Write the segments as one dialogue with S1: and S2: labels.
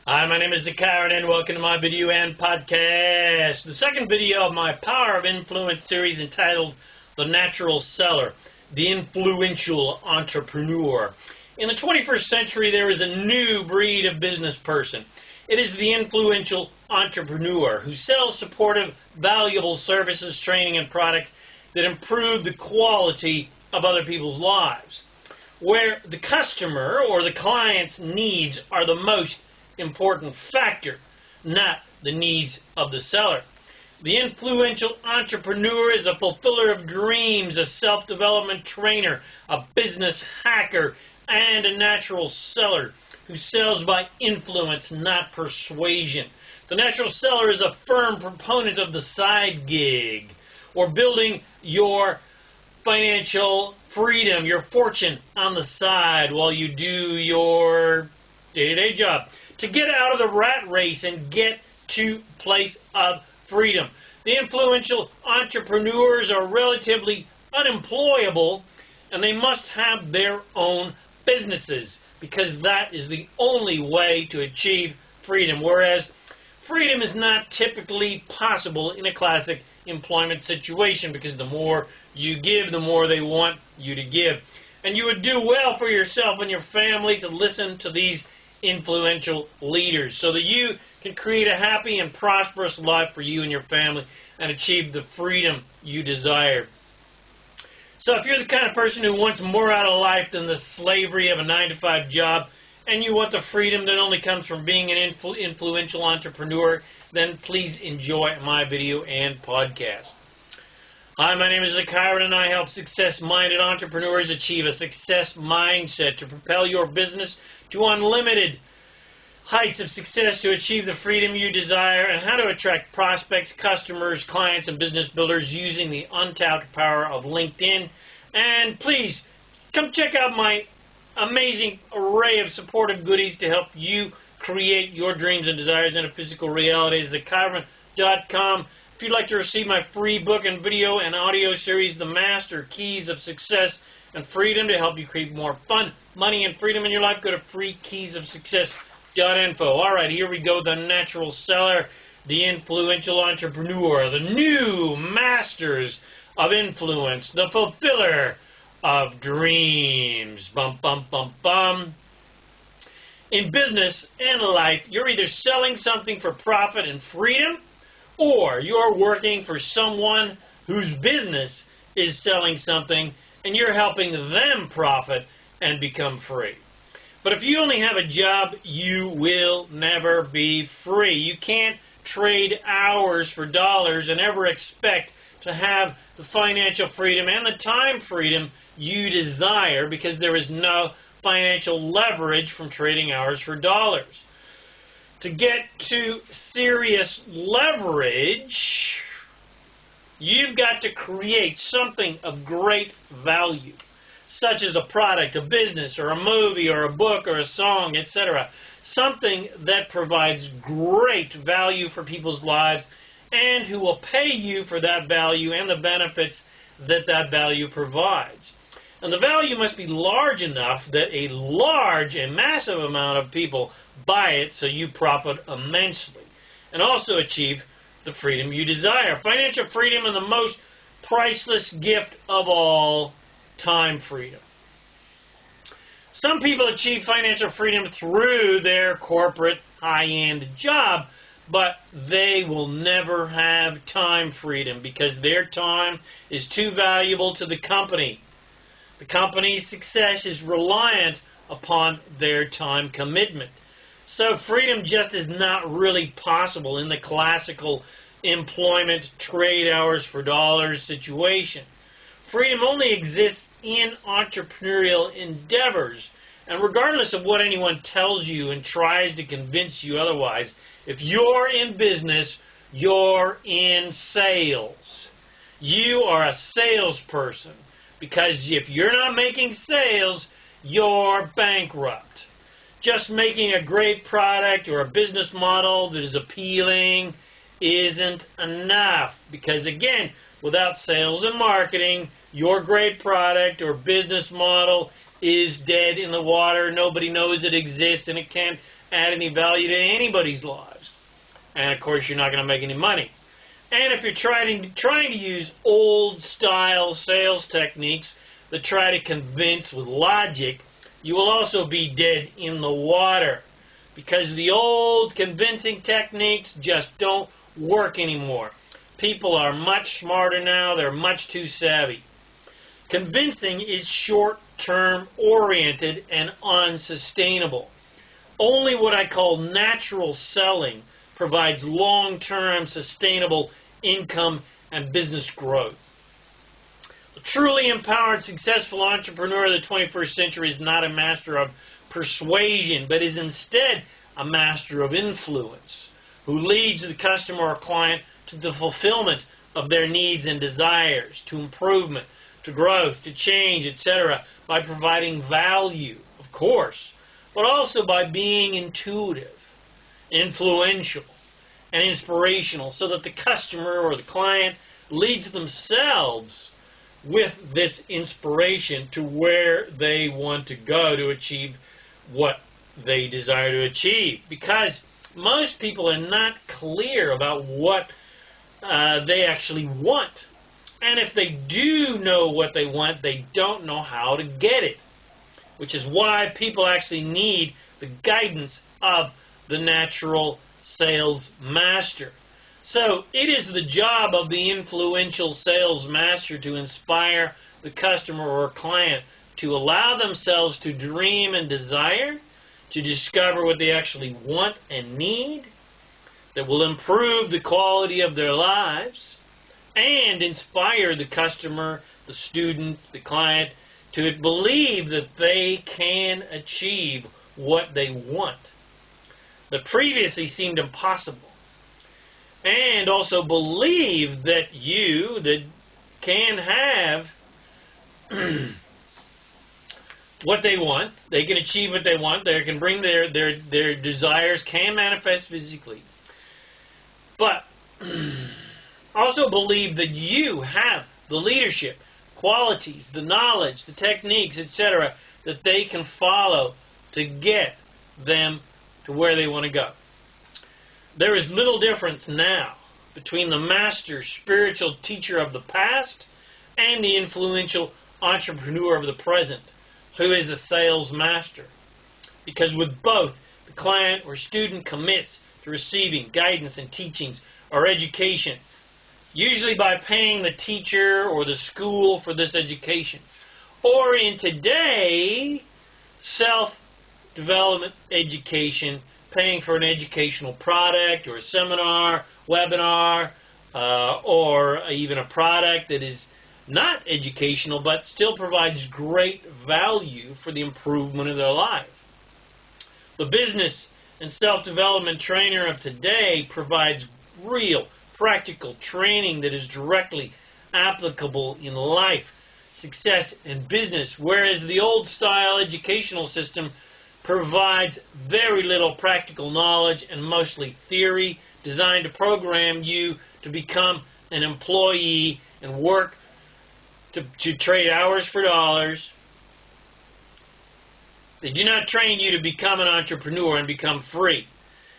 S1: Hi, my name is ZaKaiRan and welcome to my video and podcast. The second video of my Power of Influence series entitled The Natural Seller, the Influential Entrepreneur. In the 21st century, there is a new breed of business person. It is the influential entrepreneur who sells supportive, valuable services, training, and products that improve the quality of other people's lives, where the customer or the client's needs are the most important factor, not the needs of the seller. The influential entrepreneur is a fulfiller of dreams, a self-development trainer, a business hacker, and a natural seller who sells by influence, not persuasion. The natural seller is a firm proponent of the side gig, or building your financial freedom, your fortune on the side while you do your day-to-day job, to get out of the rat race and get to a place of freedom. The influential entrepreneurs are relatively unemployable, and they must have their own businesses because that is the only way to achieve freedom, whereas freedom is not typically possible in a classic employment situation because the more you give, the more they want you to give. And you would do well for yourself and your family to listen to these influential leaders so that you can create a happy and prosperous life for you and your family and achieve the freedom you desire. So if you're the kind of person who wants more out of life than the slavery of a 9-to-5 job, and you want the freedom that only comes from being an influential entrepreneur, then please enjoy my video and podcast. Hi, my name is ZaKaiRan, and I help success-minded entrepreneurs achieve a success mindset to propel your business to unlimited heights of success, to achieve the freedom you desire, and how to attract prospects, customers, clients, and business builders using the untapped power of LinkedIn. And please, come check out my amazing array of supportive goodies to help you create your dreams and desires into physical reality at ZaKaiRan.com. If you'd like to receive my free book and video and audio series, The Master Keys of Success and Freedom, to help you create more fun, money, and freedom in your life, go to freekeysofsuccess.info. All right, here we go. The natural seller, the influential entrepreneur, the new masters of influence, the fulfiller of dreams. Bum, bum, bum, bum. In business and life, you're either selling something for profit and freedom, or you're working for someone whose business is selling something and you're helping them profit and become free. But if you only have a job, you will never be free. You can't trade hours for dollars and ever expect to have the financial freedom and the time freedom you desire because there is no financial leverage from trading hours for dollars. To get to serious leverage, you've got to create something of great value, such as a product, a business, or a movie, or a book, or a song, etc. Something that provides great value for people's lives and who will pay you for that value and the benefits that that value provides. And the value must be large enough that a massive amount of people buy it so you profit immensely and also achieve the freedom you desire. Financial freedom is the most priceless gift of all, time freedom. Some people achieve financial freedom through their corporate high-end job, but they will never have time freedom because their time is too valuable to the company. The company's success is reliant upon their time commitment. So freedom just is not really possible in the classical employment, trade hours for dollars situation. Freedom only exists in entrepreneurial endeavors. And regardless of what anyone tells you and tries to convince you otherwise, if you're in business, you're in sales. You are a salesperson because if you're not making sales, you're bankrupt. Just making a great product or a business model that is appealing isn't enough because, again, without sales and marketing, your great product or business model is dead in the water. Nobody knows it exists, and it can't add any value to anybody's lives. And of course, you're not going to make any money. And if you're trying to use old-style sales techniques that try to convince with logic, you will also be dead in the water, because the old convincing techniques just don't work anymore. People are much smarter now. They're much too savvy. Convincing is short-term oriented and unsustainable. Only what I call natural selling provides long-term sustainable income and business growth. A truly empowered, successful entrepreneur of the 21st century is not a master of persuasion, but is instead a master of influence, who leads the customer or client to the fulfillment of their needs and desires, to improvement, to growth, to change, etc., by providing value, of course, but also by being intuitive, influential, and inspirational, so that the customer or the client leads themselves with this inspiration to where they want to go to achieve what they desire to achieve. Because most people are not clear about what they actually want. And if they do know what they want, they don't know how to get it. Which is why people actually need the guidance of the natural sales master. So it is the job of the influential sales master to inspire the customer or client to allow themselves to dream and desire, to discover what they actually want and need, that will improve the quality of their lives, and inspire the customer, the student, the client, to believe that they can achieve what they want that previously seemed impossible. And also believe that that can have what they want, they can achieve what they want, they can bring their desires, can manifest physically. But also believe that you have the leadership, qualities, the knowledge, the techniques, etc., that they can follow to get them to where they want to go. There is little difference now between the master spiritual teacher of the past and the influential entrepreneur of the present, who is a sales master. Because with both, the client or student commits to receiving guidance and teachings or education, usually by paying the teacher or the school for this education. Or in today, self-development education, paying for an educational product or a seminar, webinar, or even a product that is not educational but still provides great value for the improvement of their life. The business and self-development trainer of today provides real, practical training that is directly applicable in life, success, and business, whereas the old-style educational system provides very little practical knowledge and mostly theory, designed to program you to become an employee and work to trade hours for dollars. They do not train you to become an entrepreneur and become free.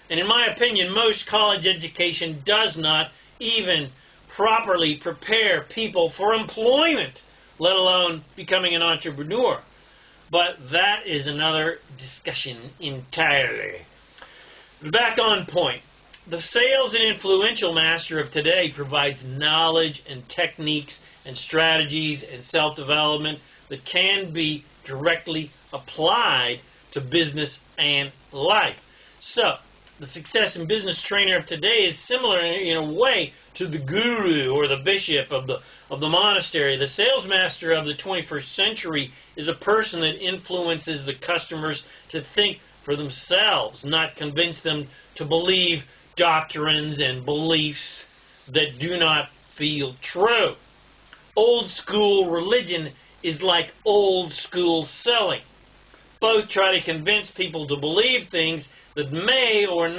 S1: And in my opinion, most college education does not even properly prepare people for employment, let alone becoming an entrepreneur. But that is another discussion entirely. Back on point. The sales and influential master of today provides knowledge and techniques and strategies and self-development that can be directly applied to business and life. So, the success and business trainer of today is similar in a way to the guru or the bishop of the monastery. The sales master of the 21st century is a person that influences the customers to think for themselves, not convince them to believe doctrines and beliefs that do not feel true. Old school religion is like old school selling. Both try to convince people to believe things that may or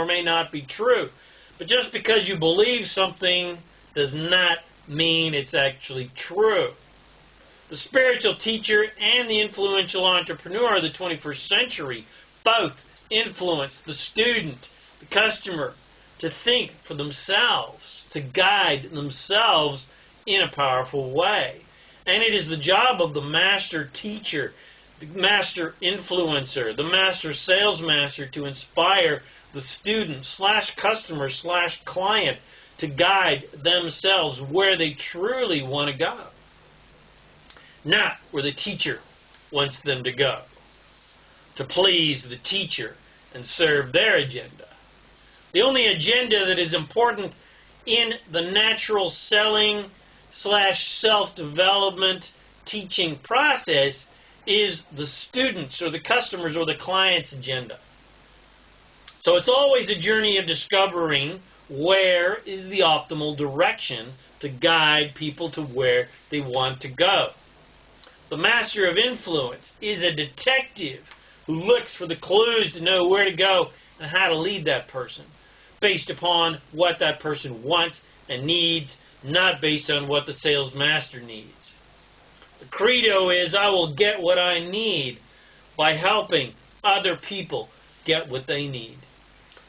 S1: may not be true. But just because you believe something does not mean it's actually true. The spiritual teacher and the influential entrepreneur of the 21st century both influence the student, the customer, to think for themselves, to guide themselves in a powerful way. And it is the job of the master teacher, the master influencer, the master salesmaster to inspire the student / customer / client to guide themselves where they truly want to go, not where the teacher wants them to go, to please the teacher and serve their agenda. The only agenda that is important in the natural selling / self-development teaching process is the student's or the customer's or the client's agenda. So it's always a journey of discovering where is the optimal direction to guide people to where they want to go. The master of influence is a detective who looks for the clues to know where to go and how to lead that person, based upon what that person wants and needs, not based on what the sales master needs. The credo is, I will get what I need by helping other people get what they need.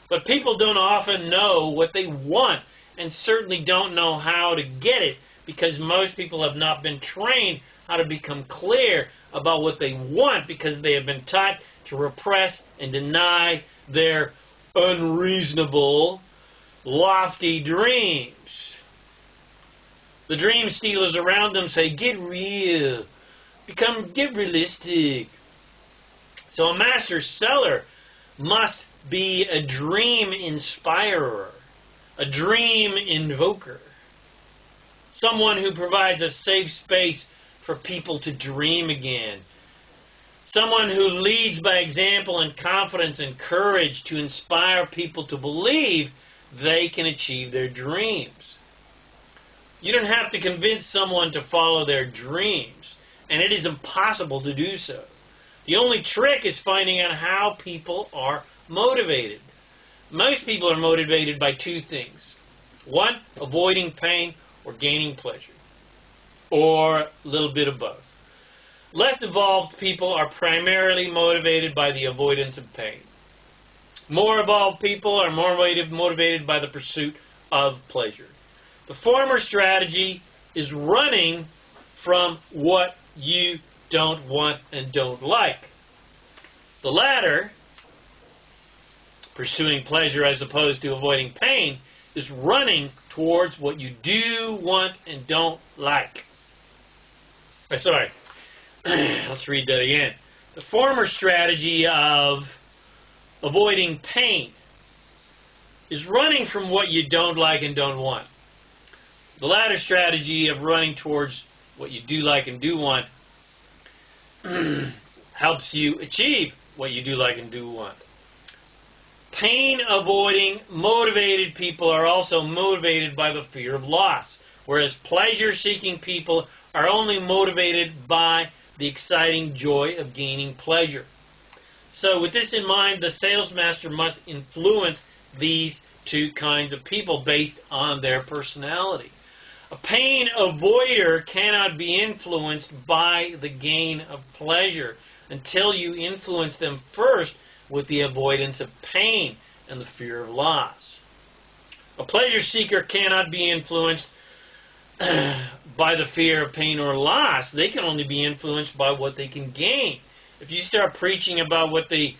S1: But people don't often know what they want and certainly don't know how to get it, because most people have not been trained how to become clear about what they want, because they have been taught to repress and deny their unreasonable, lofty dreams. The dream stealers around them say, get real, get realistic. So a master seller must be a dream inspirer, a dream invoker, someone who provides a safe space for people to dream again, someone who leads by example and confidence and courage to inspire people to believe they can achieve their dreams. You don't have to convince someone to follow their dreams, and it is impossible to do so. The only trick is finding out how people are motivated. Most people are motivated by two things. One, avoiding pain or gaining pleasure, or a little bit of both. Less evolved people are primarily motivated by the avoidance of pain. More evolved people are more motivated by the pursuit of pleasure. The former strategy is running from what you don't want and don't like. The latter, pursuing pleasure as opposed to avoiding pain, is running towards what you do want and don't like. Sorry, let's read that again. The former strategy of avoiding pain is running from what you don't like and don't want. The latter strategy of running towards what you do like and do want helps you achieve what you do like and do want. Pain-avoiding, motivated people are also motivated by the fear of loss, whereas pleasure-seeking people are only motivated by the exciting joy of gaining pleasure. So with this in mind, the salesmaster must influence these two kinds of people based on their personality. A pain avoider cannot be influenced by the gain of pleasure until you influence them first with the avoidance of pain and the fear of loss. A pleasure seeker cannot be influenced by the fear of pain or loss. They can only be influenced by what they can gain. If you start preaching about what they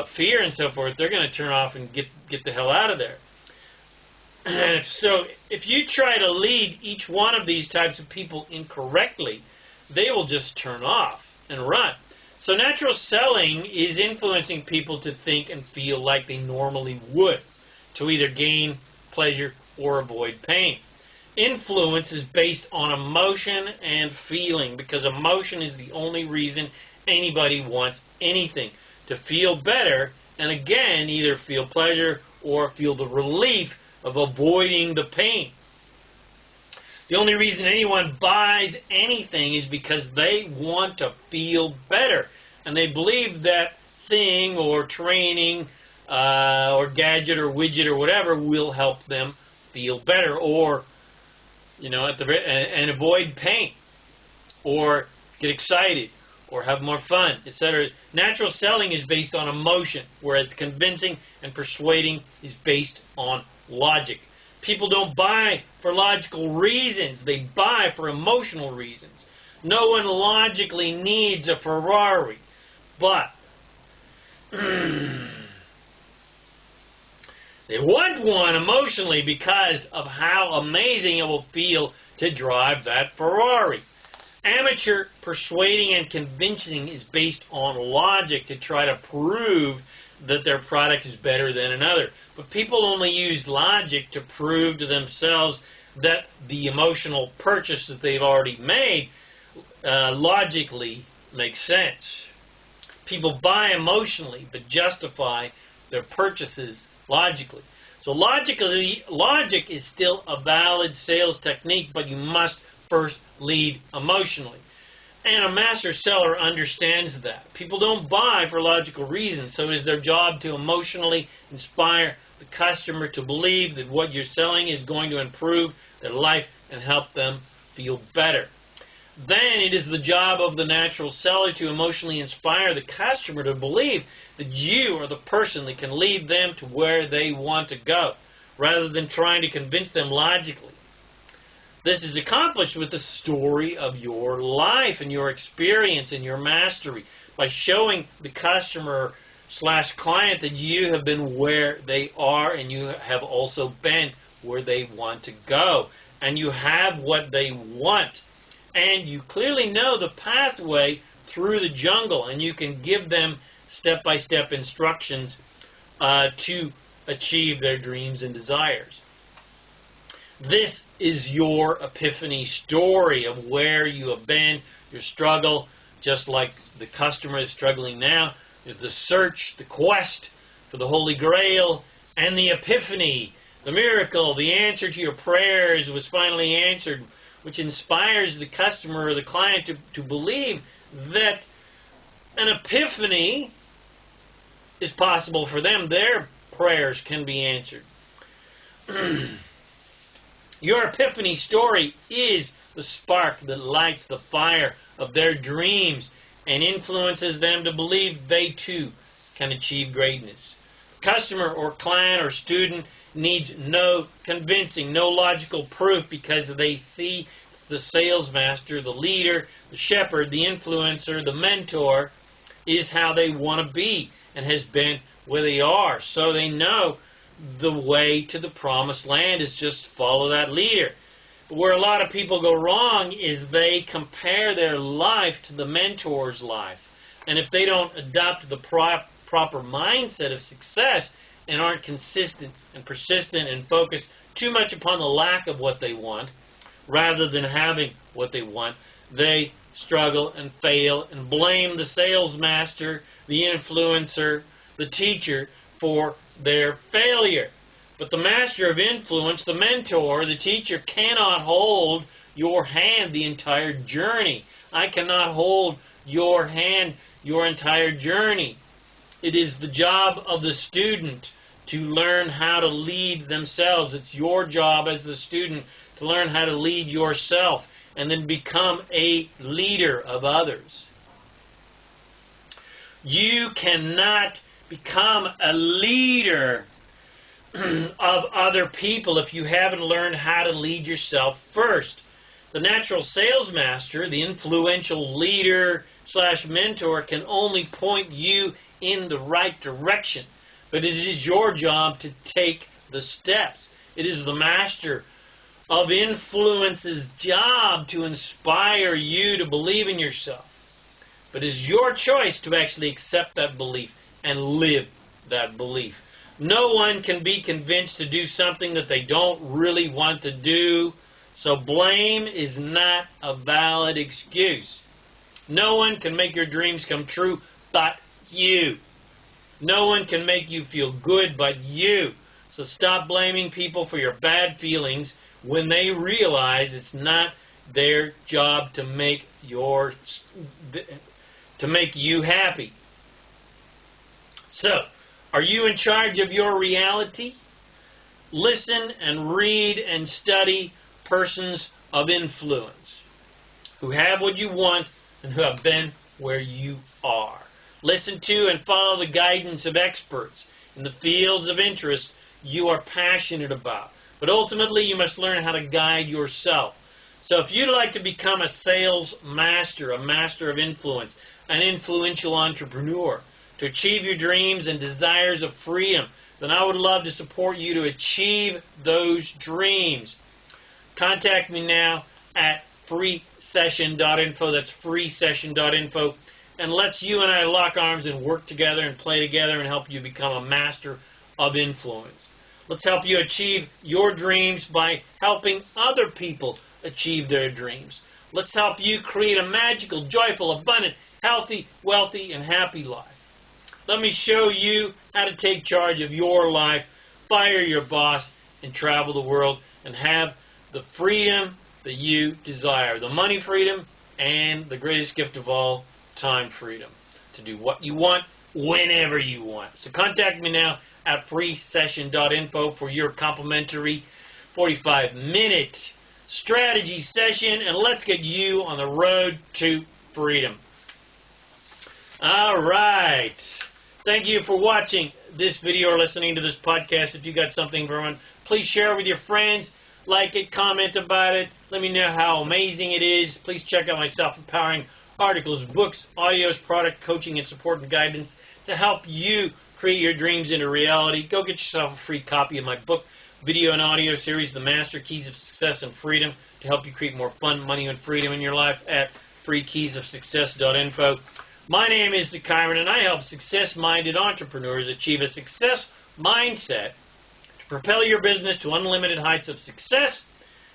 S1: fear and so forth, they're going to turn off and get the hell out of there. So if you try to lead each one of these types of people incorrectly, they will just turn off and run. So natural selling is influencing people to think and feel like they normally would, to either gain pleasure or avoid pain. Influence is based on emotion and feeling, because emotion is the only reason anybody wants anything. To feel better, and again, either feel pleasure or feel the relief of avoiding the pain. The only reason anyone buys anything is because they want to feel better, and they believe that thing or training or gadget or widget or whatever will help them feel better, or and avoid pain, or get excited, or have more fun, etc. Natural selling is based on emotion, whereas convincing and persuading is based on logic. People don't buy for logical reasons. They buy for emotional reasons. No one logically needs a Ferrari, but they want one emotionally because of how amazing it will feel to drive that Ferrari. Amateur persuading and convincing is based on logic to try to prove that their product is better than another. But people only use logic to prove to themselves that the emotional purchase that they've already made logically makes sense. People buy emotionally but justify their purchases logically. So logic is still a valid sales technique, but you must first lead emotionally. And a master seller understands that. People don't buy for logical reasons, so it is their job to emotionally inspire the customer to believe that what you're selling is going to improve their life and help them feel better. Then it is the job of the natural seller to emotionally inspire the customer to believe that you are the person that can lead them to where they want to go, rather than trying to convince them logically. This is accomplished with the story of your life and your experience and your mastery, by showing the customer/client that you have been where they are and you have also been where they want to go. And you have what they want. And you clearly know the pathway through the jungle, and you can give them step-by-step instructions to achieve their dreams and desires. This is your epiphany story of where you have been, your struggle, just like the customer is struggling now, the search, the quest for the Holy Grail, and the epiphany, the miracle, the answer to your prayers was finally answered, which inspires the customer or the client to believe that an epiphany is possible for them. Their prayers can be answered. Your epiphany story is the spark that lights the fire of their dreams and influences them to believe they too can achieve greatness. Customer or client or student needs no convincing, no logical proof, because they see the sales master, the leader, the shepherd, the influencer, the mentor is how they want to be and has been where they are. So they know the way to the promised land is just follow that leader. But where a lot of people go wrong is they compare their life to the mentor's life. And if they don't adopt the proper mindset of success and aren't consistent and persistent and focus too much upon the lack of what they want rather than having what they want, they struggle and fail and blame the sales master, the influencer, the teacher for their failure. But the master of influence, the mentor, the teacher, cannot hold your hand the entire journey. I cannot hold your hand your entire journey. It is the job of the student to learn how to lead themselves. It's your job as the student to learn how to lead yourself and then become a leader of others. You cannot become a leader of other people if you haven't learned how to lead yourself first. The natural sales master, the influential leader / mentor, can only point you in the right direction, but it is your job to take the steps. It is the master of influence's job to inspire you to believe in yourself, but it is your choice to actually accept that belief and live that belief. No one can be convinced to do something that they don't really want to do, so blame is not a valid excuse. No one can make your dreams come true but you. No one can make you feel good but you. So stop blaming people for your bad feelings when they realize it's not their job to make you happy. So, are you in charge of your reality? Listen and read and study persons of influence who have what you want and who have been where you are. Listen to and follow the guidance of experts in the fields of interest you are passionate about. But ultimately, you must learn how to guide yourself. So if you'd like to become a sales master, a master of influence, an influential entrepreneur, to achieve your dreams and desires of freedom, then I would love to support you to achieve those dreams. Contact me now at freesession.info. That's freesession.info. And let's you and I lock arms and work together and play together and help you become a master of influence. Let's help you achieve your dreams by helping other people achieve their dreams. Let's help you create a magical, joyful, abundant, healthy, wealthy, and happy life. Let me show you how to take charge of your life, fire your boss, and travel the world and have the freedom that you desire. The money freedom and the greatest gift of all, time freedom. To do what you want, whenever you want. So contact me now at freesession.info for your complimentary 45-minute strategy session, and let's get you on the road to freedom. All right. Thank you for watching this video or listening to this podcast. If you got something from it, please share it with your friends. Like it, comment about it. Let me know how amazing it is. Please check out my self-empowering articles, books, audios, product coaching, and support and guidance to help you create your dreams into reality. Go get yourself a free copy of my book, video and audio series, The Master Keys of Success and Freedom, to help you create more fun, money, and freedom in your life at freekeysofsuccess.info. My name is ZaKaiRan, and I help success-minded entrepreneurs achieve a success mindset to propel your business to unlimited heights of success,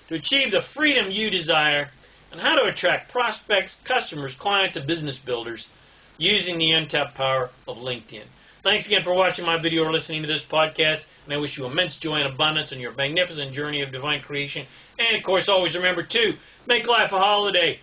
S1: to achieve the freedom you desire, and how to attract prospects, customers, clients, and business builders using the untapped power of LinkedIn. Thanks again for watching my video or listening to this podcast, and I wish you immense joy and abundance in your magnificent journey of divine creation. And, of course, always remember to make life a holiday.